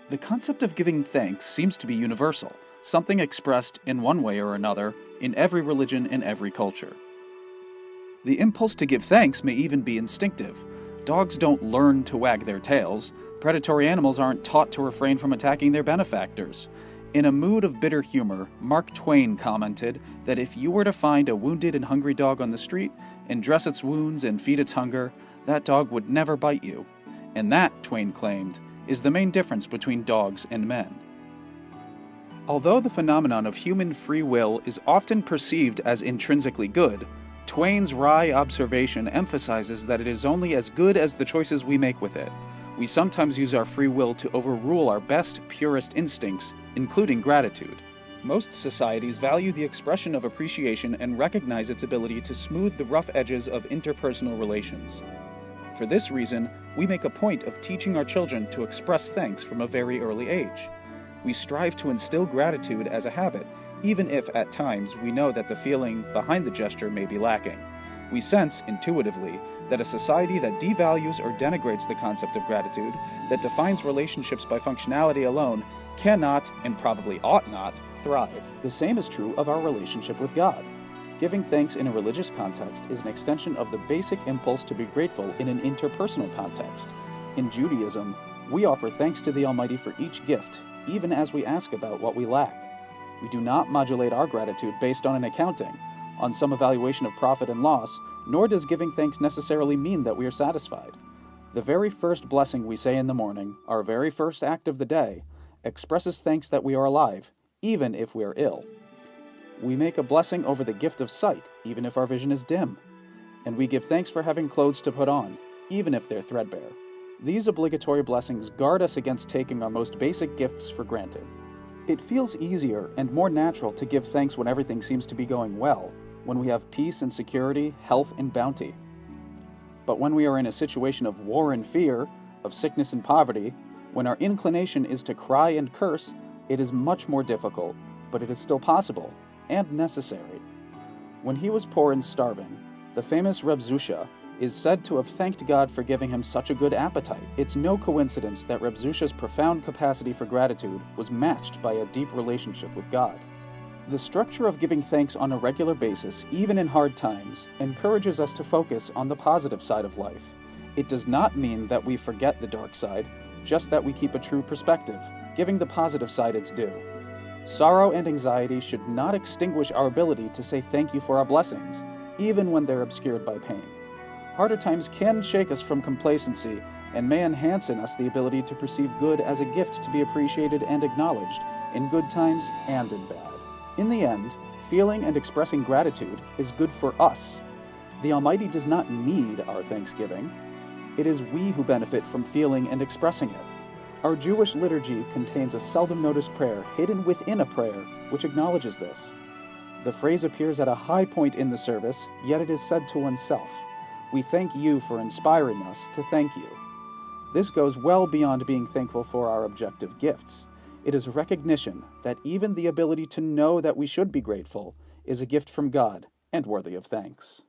The concept of giving thanks seems to be universal, something expressed in one way or another in every religion and every culture. The impulse to give thanks may even be instinctive. Dogs don't learn to wag their tails. Predatory animals aren't taught to refrain from attacking their benefactors. In a mood of bitter humor, Mark Twain commented that if you were to find a wounded and hungry dog on the street and dress its wounds and feed its hunger, that dog would never bite you. And that, Twain claimed, is the main difference between dogs and men. Although the phenomenon of human free will is often perceived as intrinsically good, Twain's wry observation emphasizes that it is only as good as the choices we make with it. We sometimes use our free will to overrule our best, purest instincts, including gratitude. Most societies value the expression of appreciation and recognize its ability to smooth the rough edges of interpersonal relations. For this reason, we make a point of teaching our children to express thanks from a very early age. We strive to instill gratitude as a habit, even if at times we know that the feeling behind the gesture may be lacking. We sense, intuitively, that a society that devalues or denigrates the concept of gratitude, that defines relationships by functionality alone, cannot, and probably ought not, thrive. The same is true of our relationship with God. Giving thanks in a religious context is an extension of the basic impulse to be grateful in an interpersonal context. In Judaism, we offer thanks to the Almighty for each gift, even as we ask about what we lack. We do not modulate our gratitude based on an accounting, on some evaluation of profit and loss, nor does giving thanks necessarily mean that we are satisfied. The very first blessing we say in the morning, our very first act of the day, expresses thanks that we are alive, even if we are ill. We make a blessing over the gift of sight, even if our vision is dim. And we give thanks for having clothes to put on, even if they're threadbare. These obligatory blessings guard us against taking our most basic gifts for granted. It feels easier and more natural to give thanks when everything seems to be going well, when we have peace and security, health and bounty. But when we are in a situation of war and fear, of sickness and poverty, when our inclination is to cry and curse, it is much more difficult, but it is still possible and necessary. When he was poor and starving, the famous Reb Zusha is said to have thanked God for giving him such a good appetite. It's no coincidence that Reb Zusha's profound capacity for gratitude was matched by a deep relationship with God. The structure of giving thanks on a regular basis, even in hard times, encourages us to focus on the positive side of life. It does not mean that we forget the dark side, just that we keep a true perspective, giving the positive side its due. Sorrow and anxiety should not extinguish our ability to say thank you for our blessings, even when they're obscured by pain. Harder times can shake us from complacency and may enhance in us the ability to perceive good as a gift to be appreciated and acknowledged, in good times and in bad. In the end, feeling and expressing gratitude is good for us. The Almighty does not need our thanksgiving. It is we who benefit from feeling and expressing it. Our Jewish liturgy contains a seldom noticed prayer hidden within a prayer which acknowledges this. The phrase appears at a high point in the service, yet it is said to oneself. We thank you for inspiring us to thank you. This goes well beyond being thankful for our objective gifts. It is recognition that even the ability to know that we should be grateful is a gift from God and worthy of thanks.